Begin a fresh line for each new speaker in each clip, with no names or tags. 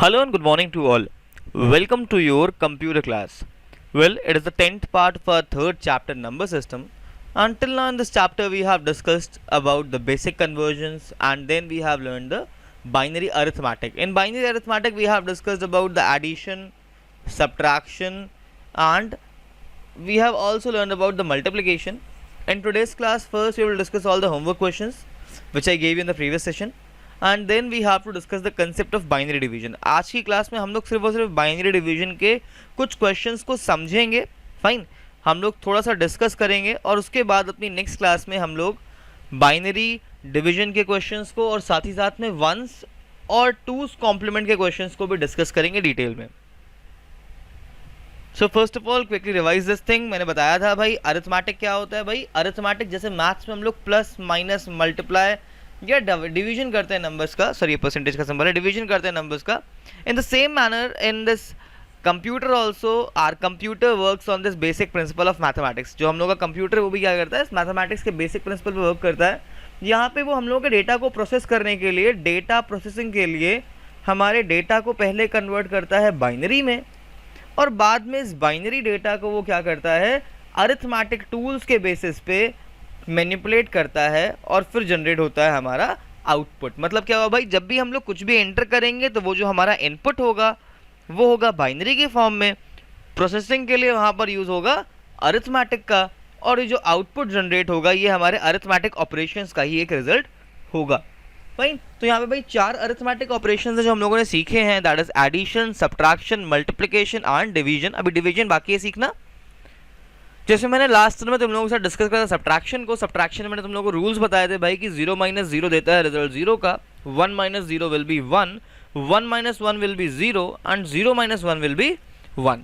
Hello and good morning to all. Welcome to your computer class. Well, it is the 10th part of our third chapter, number system. Until now in this chapter we have discussed about the basic conversions and then we have learned the binary arithmetic. In binary arithmetic we have discussed about the addition, subtraction, and we have also learned about the multiplication. In today's class first we will discuss all the homework questions which I gave you in the previous session. And then we have to discuss the concept of binary division. आज की class में हम लोग सिर्फ और सिर्फ binary division के कुछ क्वेश्चंस को समझेंगे. फाइन, हम लोग थोड़ा सा डिस्कस करेंगे और उसके बाद अपनी नेक्स्ट क्लास में हम लोग बाइनरी डिवीजन के क्वेश्चंस को और साथ ही साथ में वंस और टूस कॉम्प्लीमेंट के क्वेश्चंस को भी डिस्कस करेंगे डिटेल में. So first of all quickly revise this thing. मैंने बताया था भाई अरिथमेटिक क्या होता है. भाई अरिथमेटिक जैसे मैथ्स में हम लोग प्लस माइनस मल्टीप्लाई या डिवीजन करते हैं नंबर्स का, सॉरी परसेंटेज का सिंबल है, डिवीजन करते हैं नंबर्स का. In the same manner in this computer also our computer works on this basic principle of mathematics. जो हम लोग का कंप्यूटर वो भी क्या करता है, मैथमेटिक्स के बेसिक प्रिंसिपल पे वर्क करता है. यहाँ पे वो हम लोग के डेटा को प्रोसेस करने के लिए, डेटा प्रोसेसिंग के लिए हमारे डेटा को पहले कन्वर्ट करता है बाइनरी में और बाद में इस बाइनरी डेटा को वो क्या करता है, अरिथमेटिक टूल्स के बेसिस पे मैनिपुलेट करता है और फिर जनरेट होता है हमारा आउटपुट. मतलब क्या हुआ भाई, जब भी हम लोग कुछ भी एंटर करेंगे तो वो जो हमारा इनपुट होगा वो होगा बाइनरी के फॉर्म में. प्रोसेसिंग के लिए वहाँ पर यूज़ होगा अरिथमेटिक का और ये जो आउटपुट जनरेट होगा ये हमारे अरिथमेटिक ऑपरेशंस का ही एक रिजल्ट होगा. फाइन, तो यहाँ पे भाई चार अरिथमेटिक ऑपरेशंस है जो हम लोगों ने सीखे हैं. That is addition, subtraction, multiplication and division. अभी डिवीजन बाकी है सीखना. जैसे मैंने लास्ट में तुम लोगों के साथ डिस्कस करा था सब्ट्रैक्शन को. सब्ट्रैक्शन में मैंने तुम लोगों को रूल्स बताए थे भाई कि 0 - 0 देता है रिजल्ट 0 का, 1 - 0 will be 1, 1 - 1 will be 0 and 0 - 1 will be 1.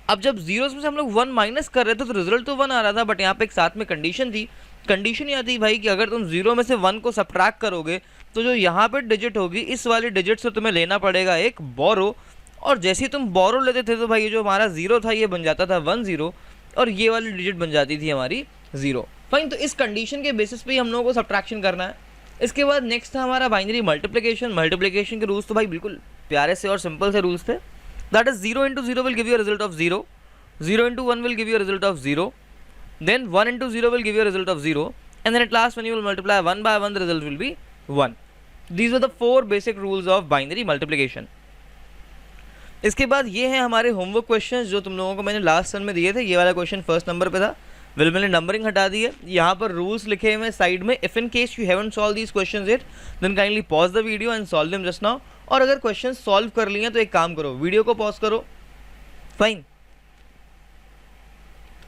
अब जब जीरोस में से हम लोग 1 माइनस कर रहे थे तो रिजल्ट तो 1 आ रहा था, बट यहाँ पे एक साथ में कंडीशन थी. कंडीशन ये आती भाई कि अगर तुम 0 में से 1 को सब्ट्रैक्ट करोगे तो जो यहाँ पे डिजिट होगी इस वाली डिजिट से तुम्हें लेना पड़ेगा एक बोरो. और जैसे ही तुम बोरो लेते थे तो भाई ये जो हमारा 0 था ये बन जाता था 1 0 और ये वाली डिजिट बन जाती थी हमारी 0. फाइन, तो इस कंडीशन के बेसिस पे ही हम लोगों को सब्ट्रैक्शन करना है. इसके बाद नेक्स्ट था हमारा बाइनरी मल्टीप्लिकेशन. मल्टीप्लिकेशन के रूल्स तो भाई बिल्कुल प्यारे से और सिंपल से रूल्स थे. That is 0 × 0 will give you a result of 0, 0 × 1 will give you a result of 0, then 1 × 0 will give you a result of 0 and then at last when you will multiply 1 by 1 the result will be 1. These are the 4 basic rules of binary multiplication. इसके बाद ये हैं हमारे homework questions जो तुम लोगों को मैंने लास्ट सन में दिए थे. ये वाला क्वेश्चन फर्स्ट नंबर पे था. मैंने नंबरिंग हटा दी है. यहाँ पर रूल्स लिखे हुए हैं साइड में. If in case you haven't solve these questions it then kindly pause the video and solve them just now. और अगर क्वेश्चन सॉल्व कर लिए तो एक काम करो, वीडियो को पॉज करो. फाइन,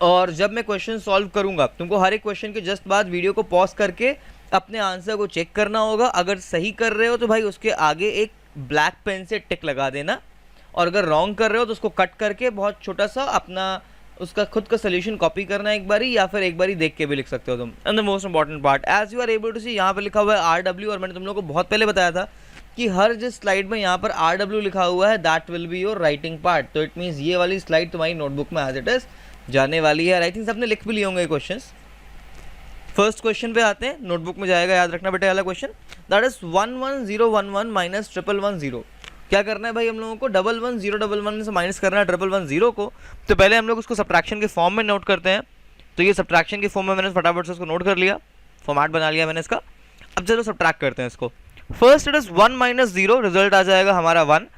और जब मैं क्वेश्चन सॉल्व करूंगा तुमको हर एक क्वेश्चन के जस्ट बाद वीडियो को पॉज करके अपने आंसर को चेक करना होगा. अगर सही कर रहे हो तो भाई उसके आगे एक ब्लैक पेन से टिक लगा देना और अगर रॉन्ग कर रहे हो तो उसको कट करके बहुत छोटा सा अपना उसका खुद का सोल्यूशन कॉपी करना एक बारी, या फिर एक बारी देख के भी लिख सकते हो तुम. And the most important part, as you are able to see, यहाँ पर लिखा हुआ है RW और मैंने तुम लोगों को बहुत पहले बताया था कि हर जिस स्लाइड में यहाँ पर RW लिखा हुआ है that will be your writing part. तो इट मीन्स ये वाली स्लाइड तुम्हारी नोटबुक में एज इट इज जाने वाली है. आई थिंक सबने लिख भी लिए होंगे क्वेश्चन. फर्स्ट क्वेश्चन पे आते हैं, नोटबुक में जाएगा, याद रखना बेटा. वाला क्वेश्चन दैट इज 11011 माइनस 1110. क्या करना है भाई हम लोगों को, 11011 में से माइनस करना है 110 को. तो पहले हम लोग उसको सब्ट्रैक्शन के फॉर्म में नोट करते हैं. तो ये सब्ट्रैक्शन के फॉर्म में मैंने फटाफट से उसको नोट कर लिया, फॉर्मेट बना लिया मैंने इसका. अब चलो सब्ट्रैक्ट करते हैं इसको. फर्स्ट इट इज 1 - 0, रिजल्ट आ जाएगा हमारा 1,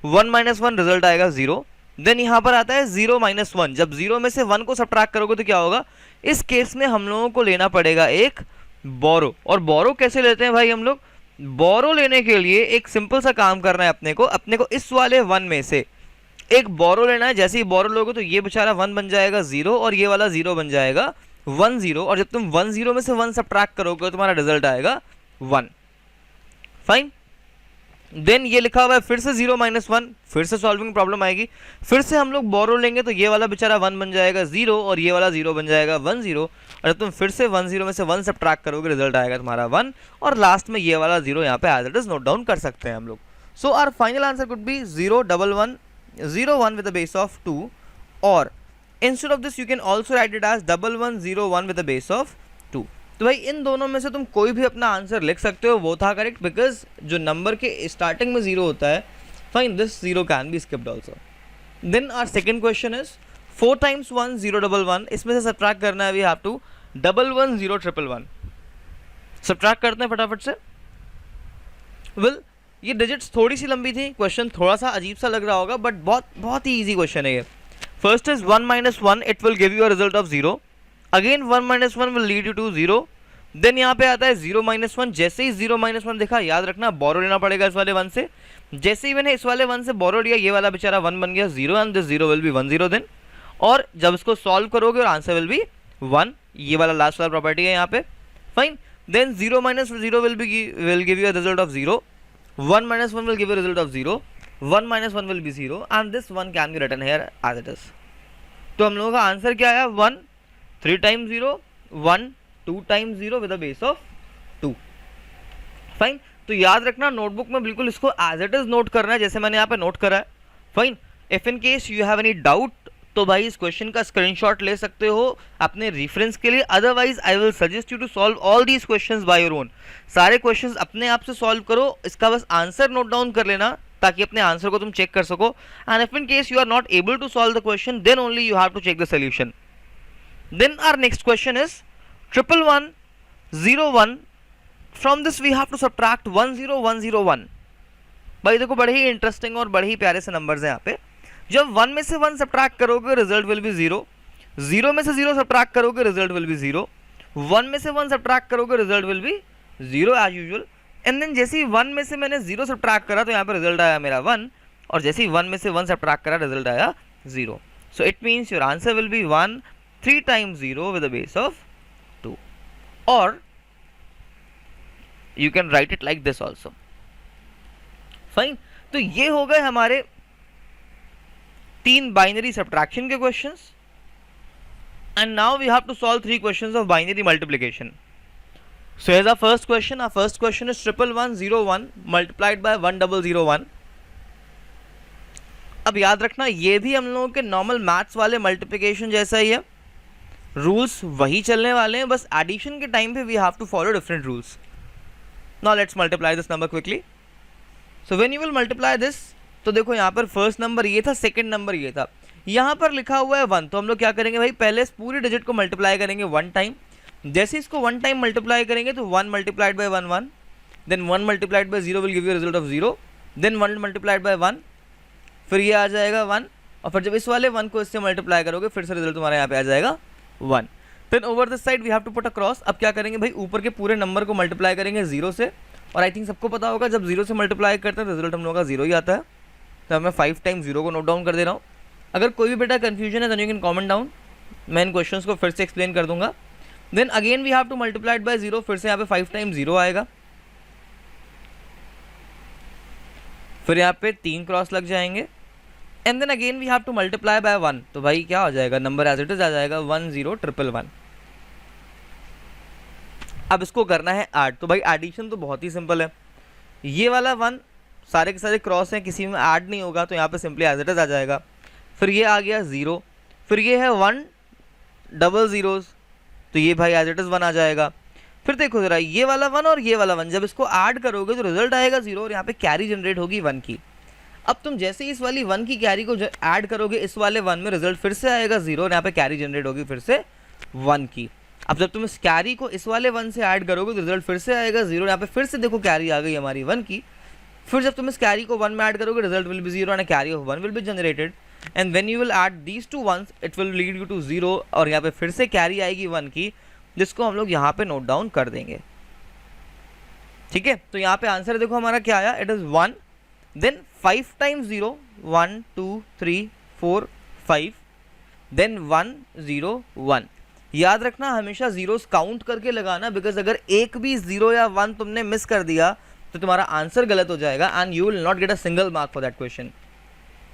1 - 1 रिजल्ट आएगा 0. देन यहाँ पर आता है 0 - 1. जब 0 में से 1 को सब्ट्रैक्ट करोगे तो क्या होगा, इस केस में हम लोगों को लेना पड़ेगा एक बोरो. और बोरो कैसे लेते हैं भाई हम लोग, बोरो लेने के लिए एक सिंपल सा काम करना है अपने को इस वाले 1 में से एक बोरो लेना है. जैसे ही बोरो लोगे तो ये बेचारा 1 बन जाएगा 0 और ये वाला 0 बन जाएगा 1 0. और जब तुम 1 0 में से 1 सब्ट्रैक्ट करोगे तो तुम्हारा रिजल्ट आएगा 1. फाइन, देन ये लिखा हुआ है फिर से 0 - 1, फिर से सॉल्विंग प्रॉब्लम आएगी. फिर से हम लोग बोरो लेंगे तो ये वाला बेचारा 1 बन जाएगा 0 और ये वाला 0 बन जाएगा 1 0. और जब तुम फिर से 1 0 में से 1 सब्ट्रैक्ट करोगे रिजल्ट आएगा तुम्हारा 1 और लास्ट में ये वाला 0 यहाँ पे as it is note down कर सकते हैं हम लोग. So our final answer could be 0 1 1 0 1 with the base of 2 और instead of this you can also write it as 1 1 0 1 with the base of 2. तो भाई इन दोनों में से तुम कोई भी अपना आंसर लिख सकते हो, वो था करेक्ट. बिकॉज जो नंबर के स्टार्टिंग में 0 होता है Fine, this 0 can be skipped also. Then our second question is 4 times 1 0 1 1, इसमें से सब्ट्रैक्ट करना है, we have to 1 1 0 1 1 सब्ट्रैक्ट करते हैं फटाफट से. Well, ये डिजिट्स थोड़ी सी लंबी थी, क्वेश्चन थोड़ा सा अजीब सा लग रहा होगा, बट बहुत ही ईजी क्वेश्चन है ये. First is 1 minus 1, it will give you a result of 0. Again 1 minus 1 will lead you to 0. Then यहाँ पे आता है 0 minus 1. जैसे ही 0 minus 1 देखा, याद रखना बोरो लेना पड़ेगा इस वाले 1 से. जैसे ही मैंने इस वाले 1 से बोरो लिया, ये वाला बेचारा 1 बन गया 0, and this 0 will be 1 0 then. और जब इसको सॉल्व करोगे और आंसर विल बी 1, ये वाला लास्ट वाला प्रॉपर्टी है यहाँ पे. Fine. Then 0 minus 0 will give you a result of 0. 1 minus 1 will give you a result of 0. 1 minus 1 will be 0, and this 1 can be written here as it is. तो हम लोगों का आंसर क्या आया? 1 3 times 0, 1 2 times 0 with a base of 2. Fine. तो याद रखना, notebook में बिल्कुल इसको एज इट इज नोट करना है, जैसे मैंने यहाँ पे नोट करा है. Fine. If in case you have any doubt, तो भाई इस क्वेश्चन का स्क्रीनशॉट ले सकते हो अपने रेफरेंस के लिए. Otherwise I will suggest you to solve all these questions by your own. सारे क्वेश्चंस अपने आप से सॉल्व करो, इसका बस आंसर नोट डाउन कर लेना ताकि अपने आंसर को तुम चेक कर सको. And if in case you are not able to solve the question, then only you have to check the solution. Then our next question is 1 1 0 1. From this we have to subtract 1 0 1 0 1. भाई देखो, बड़े ही interesting और बड़े ही प्यारे से numbers हैं यहाँ पे. जब 1 में से 1 सब्ट्रैक्ट करोगे, रिजल्ट विल बी 0. 0 में से 0 सब्ट्रैक्ट करोगे, रिजल्ट विल बी 0. 1 में से 1 सब्ट्रैक्ट करोगे, result will be 0 as usual. And then जैसे ही 1 में से मैंने 0 सब्ट्रैक्ट करा, तो यहाँ पर रिजल्ट आया मेरा 1, और जैसे ही 1 में से 1 सब्ट्रैक्ट करा, रिजल्ट आया 0. So it means your answer will be 1 3 times 0 with a base of 2. और you can write it like this also. Fine. तो ये हो गए हमारे 3 बाइनरी सब्ट्रैक्शन के questions. And now we have to solve 3 questions of binary multiplication. So here our first question. Our first question is 1 1 0 1 multiplied by 1 0 0 1. अब याद रखना, ये भी हम लोगों के नॉर्मल मैथ्स वाले मल्टीप्लिकेशन जैसा ही है. रूल्स वही चलने वाले हैं, बस एडिशन के टाइम पे we have to follow different rules. Now let's multiply this number quickly. So when you will multiply this, तो देखो यहाँ पर फर्स्ट नंबर ये था, सेकंड नंबर ये था, यहाँ पर लिखा हुआ है 1. तो हम लोग क्या करेंगे भाई, पहले इस पूरी डिजिट को मल्टीप्लाई करेंगे 1 टाइम. जैसे इसको 1 टाइम मल्टीप्लाई करेंगे, तो 1 multiplied by 1 1, then 1 multiplied by 0 will give you result of 0, then 1 multiplied by 1, फिर ये आ जाएगा 1, और फिर जब इस वाले 1 को इससे मल्टीप्लाई करोगे, फिर से रिजल्ट तुम्हारा यहाँ पे आ जाएगा 1. Then over this side we have to put a cross. अब क्या करेंगे भाई, ऊपर के पूरे नंबर को मल्टीप्लाई करेंगे 0 से, और आई थिंक सबको पता होगा जब 0 से मल्टीप्लाई करते हैं रिजल्ट हम लोगों का 0 ही आता है. तो मैं 5 टाइम्स 0 को नोट डाउन कर दे रहा हूँ. अगर कोई भी बेटा कन्फ्यूजन है, तो यू कैन कमेंट डाउन, मैं इन क्वेश्चंस को फिर से एक्सप्लेन कर दूंगा. Then again we have to multiplied by 0, फिर से यहाँ पे 5 टाइम्स 0 आएगा, फिर यहाँ पे 3 क्रॉस लग जाएंगे, and then again we have to multiply by 1. तो भाई क्या हो जाएगा, नंबर एज इट इज आ जाएगा 1 0 1 1. अब इसको करना है ऐड. तो भाई एडिशन तो बहुत ही सिंपल है. ये वाला 1 सारे के सारे क्रॉस हैं, किसी में ऐड नहीं होगा, तो यहाँ पे सिंपली एज इट इज आ जाएगा. फिर ये आ गया 0, फिर ये है 1 डबल जीरोस, तो ये भाई एज इट इज 1 आ जाएगा. फिर देखो जरा, ये वाला 1 और ये वाला 1 जब इसको ऐड करोगे तो रिजल्ट आएगा 0, और यहाँ पे कैरी जनरेट होगी 1 की. अब तुम जैसे ही इस वाली 1 की कैरी को ऐड करोगे इस वाले 1 में, रिजल्ट फिर से आएगा 0, और यहाँ पे कैरी जनरेट होगी फिर से 1 की. अब जब तुम इस कैरी को इस वाले 1 से ऐड करोगे तो रिजल्ट फिर से आएगा 0, यहाँ पे फिर से देखो कैरी आ गई हमारी 1 की. फिर जब तुम इस कैरी को 1 में ऐड करोगे, result will be 0 and carry of 1 will be generated. And when you will add these 2 1s, it will lead you to 0, और यहाँ पे फिर से कैरी आएगी 1 की, जिसको हम लोग यहाँ पे नोट डाउन कर देंगे. ठीक है. तो यहाँ पे आंसर देखो हमारा क्या आया, it is 1, then 5 times 0, 1 2 3 4 5, then 1 0 1. याद रखना, हमेशा जीरोस काउंट करके लगाना, बिकॉज अगर एक भी 0 या 1 तुमने मिस कर दिया तो तुम्हारा आंसर गलत हो जाएगा, and you will not get a single mark for that question.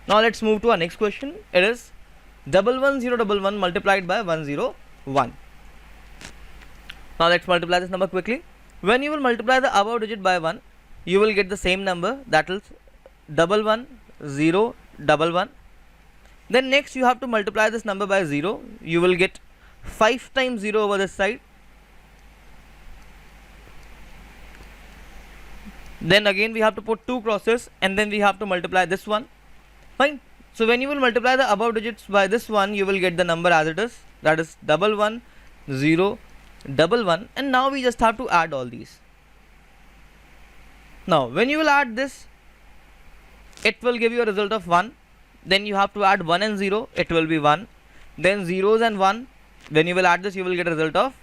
Now let's move to our next question. It is 1 1 0 1 1 multiplied by 1 0 1. Now let's multiply this number quickly. When you will multiply the above digit by 1, you will get the same number, that is 1 1 0 1 1. Then next you have to multiply this number by 0. You will get 5 times 0 over this side. then again we have to put 2 crosses and then we have to multiply this one. Fine. So when you will multiply the above digits by this one, you will get the number as it is, that is 1 1 0 1 1, and now we just have to add all these. Now when you will add this, it will give you a result of 1. Then you have to add 1 and 0, it will be 1. Then zeros and 1, when you will add this, you will get a result of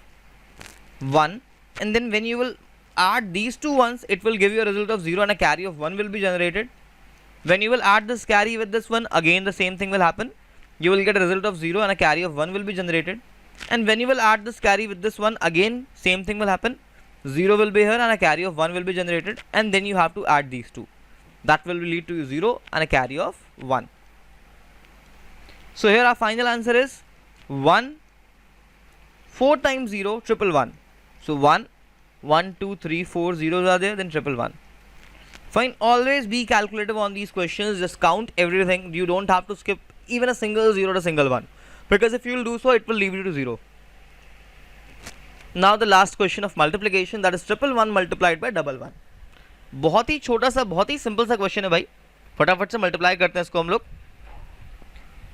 1. And then when you will add these two ones, it will give you a result of 0 and a carry of 1 will be generated. When you will add this carry with this one, again the same thing will happen. You will get a result of 0 and a carry of 1 will be generated. And when you will add this carry with this one, again same thing will happen. 0 will be here and a carry of 1 will be generated. And then you have to add these two. That will lead to 0 and a carry of 1. So here our final answer is 1, 4 times 0, 111. So 1, 1, 2, 3, 4 zeros are there, then 111. Fine. Always be calculative on these questions. Just count everything. You don't have to skip even a single 0 or a single 1. Because if you will do so, it will leave you to 0. Now the last question of multiplication, that is 111 multiplied by 111. बहुत ही छोटा सा, बहुत ही simple सा question है भाई. फटाफट से multiply करते हैं इसको हम लोग.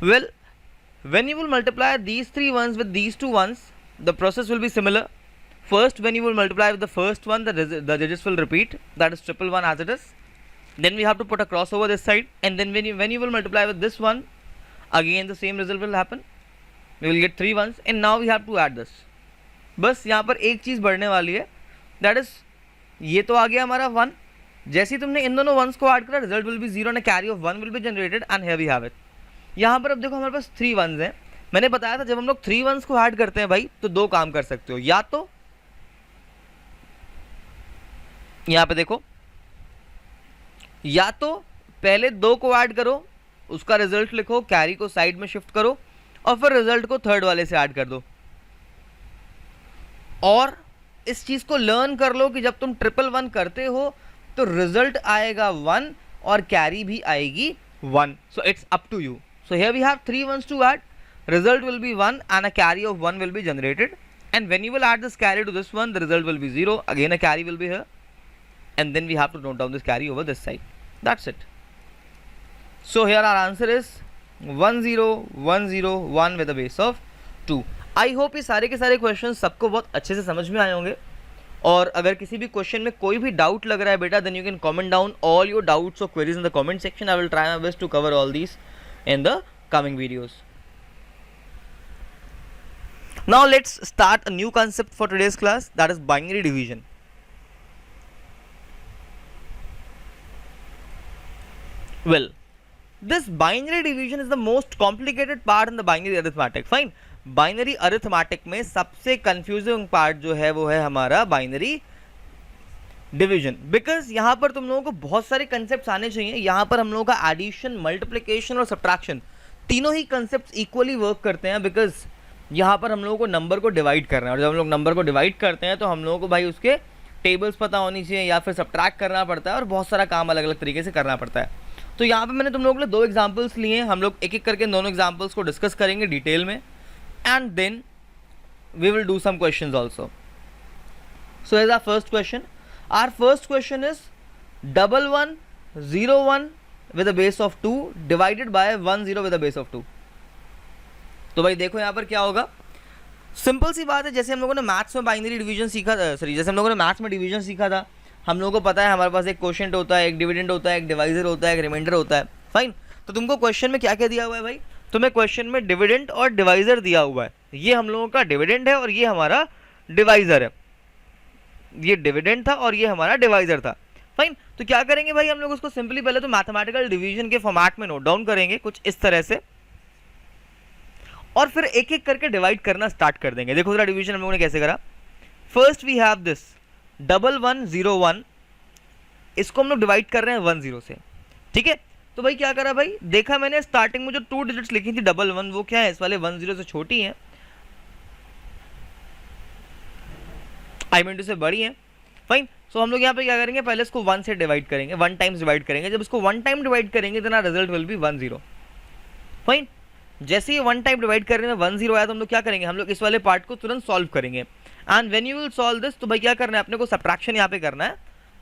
Well, when you will multiply these 3 ones with these 2 ones, the process will be similar. First, when you will multiply with the first one, the digits will repeat, that is 111 as it is. Then we have to put a cross over this side, and then when you will multiply with this one, again the same result will happen. We will get 3 ones, and now we have to add this. बस यहाँ पर एक चीज़ बढ़ने वाली है, that is ये तो आ गया हमारा 1. जैसे ही तुमने इन दोनों ones को ऐड करा, result will be 0 and a carry of 1 will be generated, and here we have it. यहाँ पर अब देखो हमारे पास 3 ones हैं. मैंने बताया था जब हम लोग 3 ones को ऐड करते हैं भाई, तो 2 काम कर सकते हो. या तो यहाँ पे देखो, या तो पहले 2 को ऐड करो, उसका रिजल्ट लिखो, कैरी को साइड में शिफ्ट करो, और फिर रिजल्ट को थर्ड वाले से ऐड कर दो. और इस चीज को लर्न कर लो कि जब तुम 111 करते हो तो रिजल्ट आएगा 1 और कैरी भी आएगी 1. So it's up to you. So here we have 3 ones to add. Result will be 1 and a carry of 1 will be generated, and when you will add this carry to this one, the result will be 0. Again a carry will be here, and then we have to note down this carry over this side. That's it. So here our answer is 1 0 1 0 1 with a base of 2. I hope ये सारे के सारे question सबको बहुत अच्छे से समझ में आए होंगे. और अगर किसी भी क्वेश्चन में कोई भी डाउट लग रहा है बेटा, then you can comment down all your doubts or queries in the comment section. I will try my best to cover all these in the coming videos. Now let's start a new concept for today's class, that is binary division. Well, this binary division is the most complicated part in the binary arithmetic. Fine. Binary arithmetic में सबसे confusing part जो है वो है हमारा binary division. Because यहाँ पर तुम लोगों को बहुत सारे concepts आने चाहिए. यहाँ पर हम लोगों का addition, multiplication और subtraction तीनों ही concepts equally work करते हैं. Because यहाँ पर हम लोगों को नंबर को डिवाइड करना है, और जब हम लोग नंबर को डिवाइड करते हैं तो हम लोगों को भाई उसके टेबल्स पता होनी चाहिए, या फिर सब्ट्रैक्ट करना पड़ता है, और बहुत सारा काम अलग अलग तरीके से करना पड़ता है. तो यहाँ पे मैंने तुम लोगों के लिए 2 एग्जांपल्स लिए हैं. हम लोग एक एक करके दोनों एग्जांपल्स को डिस्कस करेंगे डिटेल में, and then we will do some questions also. So is our first question. Our first question is 1101 with a base of 2 divided by 10 with a base of 2. तो भाई देखो यहाँ पर क्या होगा. सिंपल सी बात है, जैसे हम लोगों ने मैथ्स में बाइनरी डिवीजन सीखा था, सॉरी जैसे हम लोगों ने मैथ्स में डिवीजन सीखा था, हम लोगों को पता है हमारे पास एक क्वोशिएंट होता है, एक डिविडेंड होता है, एक डिवाइजर होता है, एक रिमाइंडर होता है. फाइन. तो तुमको क्वेश्चन में क्या क्या दिया हुआ है भाई? तुम्हें क्वेश्चन में डिविडेंड और डिवाइजर दिया हुआ है. ये हम लोगों का डिविडेंड है और ये हमारा डिवाइजर है. ये डिविडेंड था और ये हमारा डिवाइजर था. फाइन. तो क्या करेंगे भाई, हम लोग उसको सिंपली पहले तो मैथमेटिकल डिवीजन के फॉर्मेट में नोट डाउन करेंगे कुछ इस तरह से, और फिर एक एक करके डिवाइड करना स्टार्ट कर देंगे. देखो जरा डिवीजन हम लोगों ने कैसे करा. फर्स्ट वी हैव दिस 1101, इसको हम लोग डिवाइड कर रहे हैं 10 से. ठीक है. तो भाई क्या करा भाई, देखा मैंने स्टार्टिंग में जो 2 डिजिट्स लिखी थी 11, वो क्या है, इस वाले 10 से छोटी है, आई मीन टू से बड़ी है. फाइन. सो हम लोग यहाँ पे क्या करेंगे, पहले इसको 1 से डिवाइड करेंगे, 1 टाइम्स डिवाइड करेंगे. जब इसको 1 टाइम डिवाइड करेंगे तो ना रिजल्ट विल बी 10. फाइन. जैसे ही 1 टाइम डिवाइड करने में 10 आया तो हम लोग क्या करेंगे, हम लोग इस वाले पार्ट को तुरंत सॉल्व करेंगे. And when you will solve this, तो भाई क्या करना है, अपने को सब्ट्रैक्शन यहाँ पे करना है.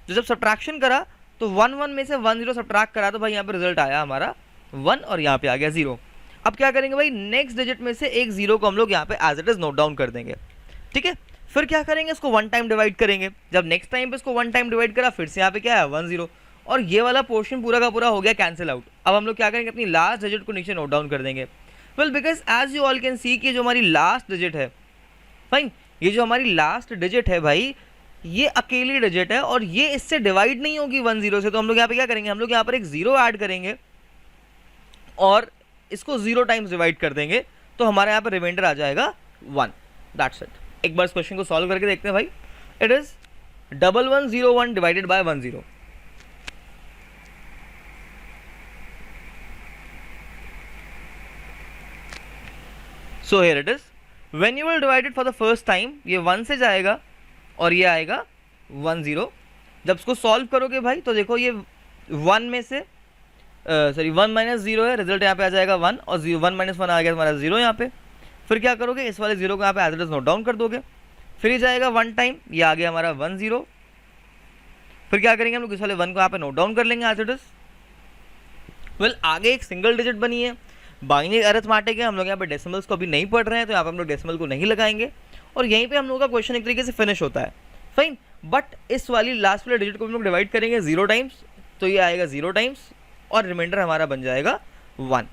तो जब सब्ट्रैक्शन करा तो 1 1 में से 1 0 सब्ट्रैक्ट करा तो भाई यहाँ पे रिजल्ट आया हमारा 1 और यहाँ पे आ गया 0। अब क्या करेंगे भाई, नेक्स्ट डिजिट में से एक 0 को हम लोग यहाँ पे as it is note down कर देंगे, ठीक है। फिर क्या करेंगे, इसको 1 टाइम डिवाइड करेंगे। जब नेक्स्ट टाइम पे इसको 1 टाइम डिवाइड करा, फिर से यहाँ पे क्या है 1 0, और ये वाला पोर्शन पूरा का पूरा हो गया कैंसिल आउट। अब हम लोग क्या करेंगे, अपनी लास्ट डिजिट को नीचे नोट डाउन कर देंगे। Well because as you all can see कि जो हमारी लास्ट डिजिट है, फाइन, ये जो हमारी लास्ट डिजिट है भाई, ये अकेली डिजिट है और ये इससे डिवाइड नहीं होगी 1 0 से। तो हम लोग यहाँ पे क्या करेंगे, हम लोग यहाँ पर एक 0 ऐड करेंगे और इसको 0 टाइम्स डिवाइड कर देंगे, तो हमारे यहाँ पे रिमाइंडर आ जाएगा 1। That's it. एक बार इस क्वेश्चन को सॉल्व करके देखते हैं भाई। It is 1101 divided by 1 0। So here it is, when you will divide it for the first time, ये 1 से जाएगा और ये आएगा 1 0। जब इसको सॉल्व करोगे भाई तो देखो ये 1 में से 1 माइनस 0 है, रिजल्ट यहाँ पे आ जाएगा 1, और 1 माइनस 1 आ गया तुम्हारा 0 यहाँ पे। फिर क्या करोगे, इस वाले 0 को यहाँ पे as it is note down कर दोगे। फिर ये जाएगा 1 टाइम, ये आ गया हमारा 1 0। फिर क्या करेंगे हम लोग, इस वाले 1 को यहाँ पे नोट डाउन कर लेंगे एज इट इज। वेल आगे एक सिंगल डिजिट बनी है, बाइनरी अरिथमेटिक है, हम लोग यहाँ पे डेसिमल्स को अभी नहीं पढ़ रहे हैं, तो यहाँ पे हम लोग डेसिमल को नहीं लगाएंगे और यहीं पे हम लोग का क्वेश्चन एक तरीके से फिनिश होता है, फाइन। बट इस वाली लास्ट वाले डिजिट को हम लोग डिवाइड करेंगे 0 टाइम्स, तो ये आएगा 0 टाइम्स और रिमाइंडर हमारा बन जाएगा 1।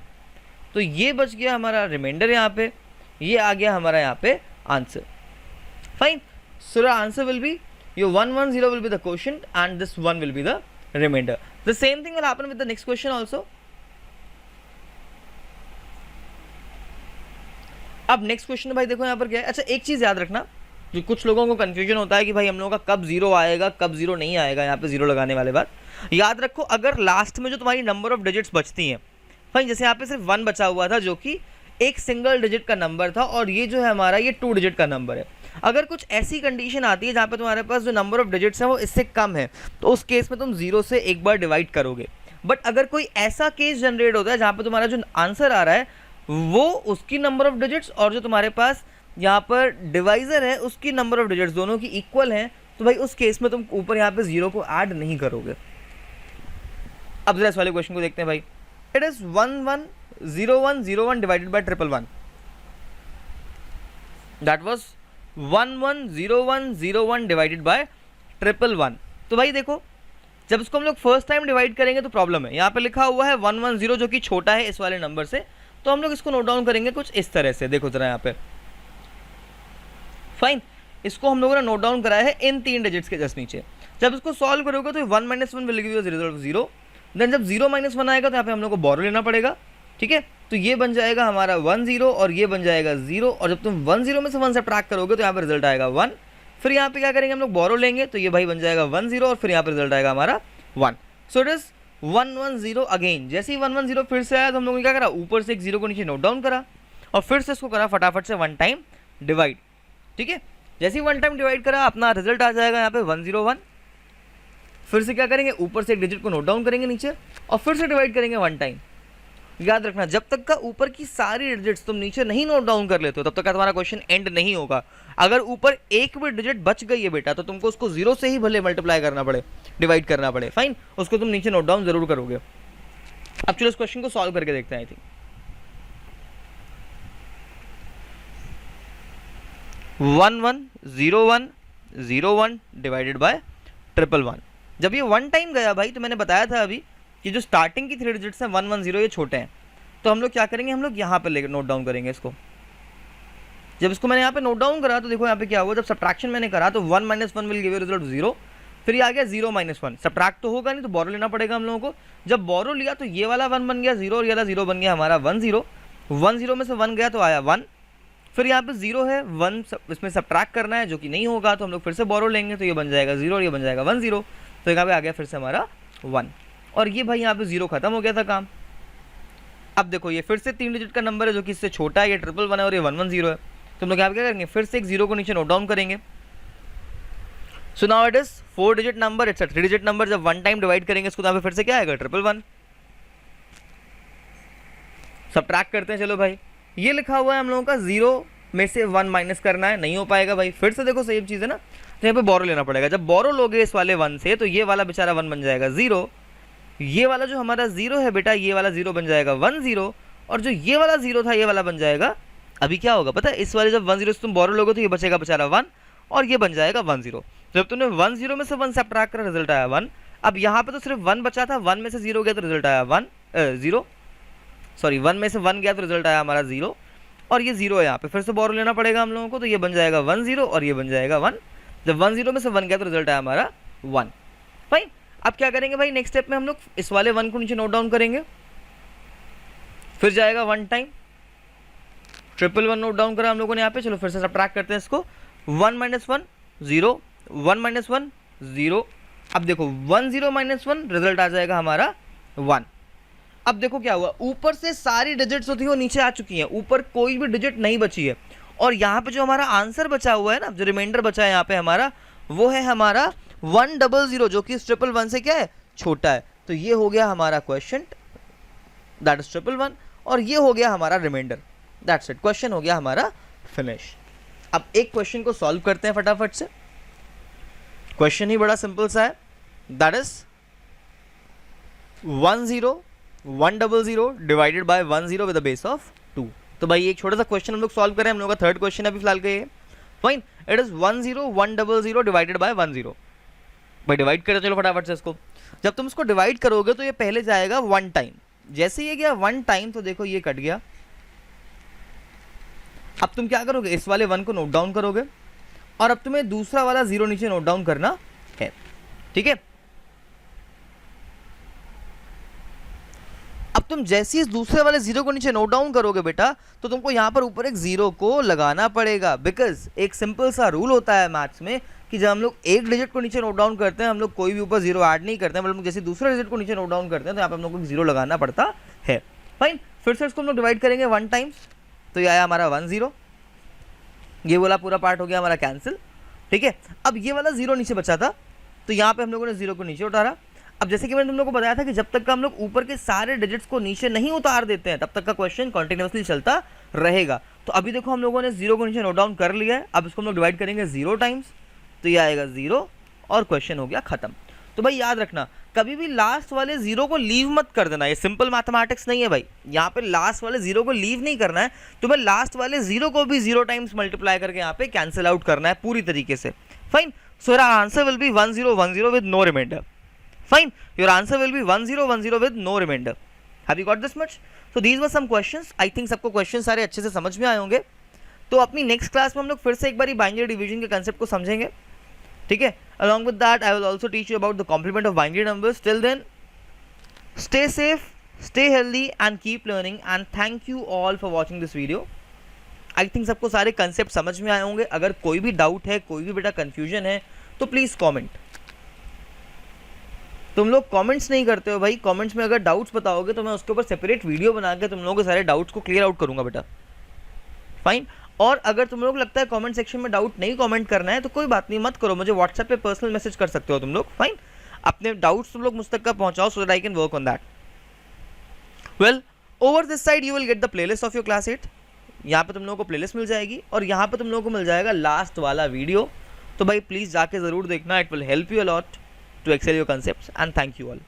तो ये बच गया हमारा रिमाइंडर यहाँ पे, ये आ गया हमारा यहाँ पे answer, fine. So the answer will be your 1 1 0 will be the quotient and this 1 will be the reminder. The same thing will happen with the next question also. अब नेक्स्ट क्वेश्चन भाई देखो यहाँ पर क्या है। अच्छा एक चीज़ याद रखना, जो कुछ लोगों को कंफ्यूजन होता है कि भाई हम लोगों का कब 0 आएगा कब 0 नहीं आएगा, यहाँ पे 0 लगाने वाले बात याद रखो। अगर लास्ट में जो तुम्हारी नंबर ऑफ डिजिट्स बचती हैं, भाई जैसे यहाँ पे सिर्फ 1 बचा हुआ था जो कि एक सिंगल डिजिट का नंबर था, और ये जो है हमारा ये 2 डिजिट का नंबर है। अगर कुछ ऐसी कंडीशन आती है जहाँ पे तुम्हारे पास जो नंबर ऑफ डिजिट्स हैं वो इससे कम है, तो उस केस में तुम 0 से एक बार डिवाइड करोगे। बट अगर कोई ऐसा केस जनरेट होता है जहाँ पे तुम्हारा जो आंसर आ रहा है वो उसकी नंबर ऑफ डिजिट्स और जो तुम्हारे पास यहाँ पर डिवाइजर है उसकी नंबर ऑफ डिजिट्स दोनों की इक्वल हैं, तो भाई उस केस में तुम ऊपर यहाँ पे 0 को ऐड नहीं करोगे। अब जरा इस वाले क्वेश्चन को देखते हैं भाई। It is 1 1 0 1 0 1 divided by 1 1 1। That was 1 1 0 1 0 1 divided by 1 1 1। तो भाई देखो जब इसको हम लोग फर्स्ट टाइम डिवाइड करेंगे तो प्रॉब्लम है, यहाँ पे लिखा हुआ है 1 1 0 जो कि छोटा है इस वाले नंबर से, तो हम लोग इसको नोट डाउन करेंगे कुछ इस तरह से। देखो जरा यहाँ पे, फाइन, इसको हम लोगों ने नोट डाउन कराया है इन 3 डिजिट्स के जस्ट नीचे। जब इसको सॉल्व करोगे तो 1 - 1 will give you the result 0। Then जब 0 - 1 आएगा तो यहाँ पे हम लोग को बोरो लेना पड़ेगा, ठीक है। तो ये बन जाएगा हमारा 1 0 और ये बन जाएगा 0, और जब तुम 1 0 में से 1 सब्ट्रैक्ट करोगे तो यहाँ पे रिजल्ट आएगा 1। फिर यहाँ पे क्या करेंगे हम लोग, बोरो लेंगे, तो ये भाई बन जाएगा 1 0 और फिर यहाँ पे रिजल्ट आएगा हमारा 1। So it is 1 1 0 again. जैसे ही 1 1 0 फिर से आया तो हम लोगों ने क्या करा, ऊपर से एक 0 को नीचे नोट डाउन करा और फिर से इसको करा फटाफट से 1 टाइम डिवाइड, ठीक है। जैसे ही 1 टाइम डिवाइड करा अपना रिजल्ट आ जाएगा यहाँ पे 1 0 1। फिर से क्या करेंगे, ऊपर से एक डिजिट को नोट डाउन करेंगे नीचे और फिर से डिवाइड करेंगे 1 टाइम। याद रखना जब तक का ऊपर की सारी डिजिट्स तुम नीचे नहीं नोट डाउन कर लेते हो तब तक का तुम्हारा क्वेश्चन एंड नहीं होगा। अगर ऊपर एक भी डिजिट बच गई है बेटा तो तुमको उसको 0 से ही भले मल्टीप्लाई करना पड़े, डिवाइड करना पड़े, फाइन, उसको तुम नीचे नोट डाउन जरूर करोगे। अब चलो इस क्वेश्चन को सॉल्व करके देखते हैं। I think 1 1 0 1 0 1 divided by 1 1 1। जब ये 1 टाइम गया भाई तो मैंने बताया था अभी कि जो स्टार्टिंग की 3 डिजिट्स हैं 1 1 0 ये छोटे हैं, तो हम लोग क्या करेंगे, हम लोग यहाँ पे लेकर नोट डाउन करेंगे इसको। जब इसको मैंने यहाँ पे नोट डाउन करा तो देखो यहाँ पे क्या हुआ, जब सब्ट्रैक्शन मैंने करा तो 1 - 1 विल गिव यू रिजल्ट 0। फिर ये आ गया 0 - 1, सब्ट्रैक्ट तो होगा नहीं तो बोरो लेना पड़ेगा हम लोगों को। जब बोरो लिया तो ये वाला 1 बन गया 0 और ये वाला 0 बन गया हमारा 1 0। 1 0 में से 1 गया तो आया 1। फिर यहाँ पे 0 है, 1 इसमें सब्ट्रैक्ट करना है जो कि नहीं होगा, तो हम लोग फिर से बोरो लेंगे, तो ये बन जाएगा 0 और ये बन जाएगा 1 0। तो यहाँ पे आ गया फिर से हमारा 1 और ये भाई यहाँ पे 0 खत्म हो गया था काम। अब देखो ये फिर से 3 डिजिट का नंबर है जो कि इससे छोटा है, ये 1 1 1 है और ये 1 1 0 है, तो हम लोग यहाँ पे क्या करेंगे, फिर से एक 0 को नीचे नोट डाउन करेंगे। So now it is 4 digit number, it's a 3 digit number. जब 1 टाइम डिवाइड करेंगे इसको तो यहाँ पे फिर से क्या आएगा 1 1 1। सब्ट्रैक्ट करते हैं, चलो भाई ये लिखा हुआ है हम लोगों का 0 में से 1 माइनस करना है, नहीं हो पाएगा भाई। फिर से देखो सेम चीज़ है ना, तो यहाँ पे बोरो लेना पड़ेगा। जब बोरो लोगे इस वाले 1 से तो ये वाला बेचारा 1 बन जाएगा 0, ये वाला जो हमारा 0 है बेटा ये वाला 0 बन जाएगा 1 0, और जो ये वाला 0 था ये वाला बन जाएगा, अभी क्या होगा पता है, इस वाले जब 1 0 से तुम बोरो लोगे तो ये बचेगा बेचारा 1 और ये बन जाएगा 1 0। जब तुमने 1 0 में से 1 सब्ट्रैक्ट करा रिजल्ट आया 1। अब यहाँ पे तो सिर्फ 1 बचा था, 1 में से 0 गया तो रिजल्ट आया 0, सॉरी 1 में से 1 गया तो रिजल्ट आया हमारा 0, और ये 0 है यहाँ पे, फिर से बोरो लेना पड़ेगा हम लोगों को, तो ये बन जाएगा 1 0 और ये बन जाएगा 1। जब 1 0 में से 1 गया तो रिजल्ट आया हमारा 1। फाइन, अब क्या करेंगे भाई, नेक्स्ट स्टेप में हम लोग इस वाले 1 को नीचे नोट डाउन करेंगे, फिर जाएगा 1 टाइम 111 नोट डाउन करा हम लोगों ने यहाँ पे। चलो फिर से सब्ट्रैक्ट करते हैं इसको, 1 - 1 0, 1 - 1 0। अब देखो 1 0 - 1 रिजल्ट आ जाएगा हमारा 1। अब देखो क्या हुआ, ऊपर से सारी डिजिट्स होती है वो नीचे आ चुकी हैं, ऊपर कोई भी डिजिट नहीं बची है, और यहाँ पे जो हमारा आंसर बचा हुआ है ना, जो रिमाइंडर बचा है यहाँ पे हमारा, वो है हमारा 100 जो कि 111 से क्या है, छोटा है। तो ये हो गया हमारा क्वेश्चन, दैट इज 111, और ये हो गया हमारा रिमाइंडर, दैट्स इट, क्वेश्चन हो गया हमारा फिनिश। अब एक क्वेश्चन को सॉल्व करते हैं फटाफट से। क्वेश्चन ही बड़ा सिंपल सा है, that is 100 divided by 1 0 with the base of 2। तो भाई एक छोटा सा क्वेश्चन हम लोग सॉल्व करें, हम लोग का थर्ड क्वेश्चन अभी फिलहाल का ये। Fine, it is 100 divided by 1 0। भाई डिवाइड करें, चलो फटाफट से इसको। जब तुम इसको डिवाइड करोगे तो ये पहले जाएगा 1 टाइम, जैसे ये गया 1 टाइम तो देखो ये कट गया। अब तुम क्या करोगे, इस वाले 1 को नोट डाउन करोगे, और अब तुम्हें दूसरा वाला 0 नीचे नोट डाउन करना है, ठीक है। अब तुम जैसे ही इस दूसरे वाले 0 को नीचे नोट डाउन करोगे बेटा, तो तुमको यहाँ पर ऊपर एक 0 को लगाना पड़ेगा, बिकॉज एक सिंपल सा रूल होता है मैथ्स में कि जब हम लोग एक डिजिट को नीचे नोट डाउन करते हैं, हम लोग कोई भी ऊपर 0 ऐड नहीं करते हैं, मतलब जैसे दूसरे डिजिट को नीचे नोट डाउन करते हैं तो यहाँ पे हम लोग को 0 लगाना पड़ता है। फाइन, फिर से इसको हम लोग डिवाइड करेंगे 1 टाइम्स, तो ये आया हमारा 1 0, ये वाला पूरा पार्ट हो गया हमारा कैंसिल, ठीक है। अब ये वाला 0 नीचे बचा था, तो यहाँ पे हम लोगों ने 0 को नीचे उतारा। अब जैसे कि मैंने तुम लोगों को बताया था कि जब तक का हम लोग ऊपर के सारे डिजिट्स को नीचे नहीं उतार देते हैं तब तक का क्वेश्चन कंटिन्यूअसली चलता रहेगा। तो अभी देखो हम लोगों ने 0 को नीचे नोट डाउन कर लिया है, अब इसको हम लोग डिवाइड करेंगे 0 टाइम्स, तो ये आएगा 0 और क्वेश्चन हो गया खत्म। तो भाई याद रखना, कभी भी लास्ट वाले 0 को लीव मत कर देना, ये सिंपल मैथमेटिक्स नहीं है भाई, यहाँ पे लास्ट वाले 0 को लीव नहीं करना है, तुम्हें लास्ट वाले 0 को भी 0 टाइम्स मल्टीप्लाई करके यहाँ पे कैंसिल आउट करना है पूरी तरीके से। Fine, so your answer will be 1 0 1 0 with no reminder. Fine, your answer will be 1 0 1 0 with no remainder. Have you got this much? So these were some questions. I think सबको question सारे अच्छे से समझ में आए होंगे। तो अपनी नेक्स्ट क्लास में हम लोग फिर से एक बार बाइनरी डिवीजन के कंसेप्ट को समझेंगे, ठीक है। Along with that, I will also teach you about the complement of binary numbers. Till then, stay safe, stay healthy, and keep learning. And thank you all for watching this video. I think सबको सारे concept समझ में आए होंगे। अगर कोई भी doubt है, कोई भी बेटा कंफ्यूजन है, तो प्लीज़ कॉमेंट। तुम लोग कमेंट्स नहीं करते हो भाई, कमेंट्स में अगर डाउट्स बताओगे तो मैं उसके ऊपर सेपरेट वीडियो बना के तुम लोगों के सारे डाउट्स को क्लियर आउट करूंगा बेटा। फाइन, और अगर तुम लोग लगता है कमेंट सेक्शन में डाउट नहीं कमेंट करना है तो कोई बात नहीं, मत करो, मुझे व्हाट्सएप पे पर्सनल मैसेज कर सकते हो तुम लोग। फाइन, अपने डाउट्स तुम लोग मुझ तक का पहुंचाओ so that I can work on that. Well, over this side you will get the playlist of your class 8। यहाँ पे तुम लोगों को प्लेलिस्ट मिल जाएगी और यहाँ पे तुम लोगों को मिल जाएगा लास्ट वाला वीडियो। तो भाई प्लीज़ जाके ज़रूर देखना, it will help you a lot to excel your concepts, and thank you all.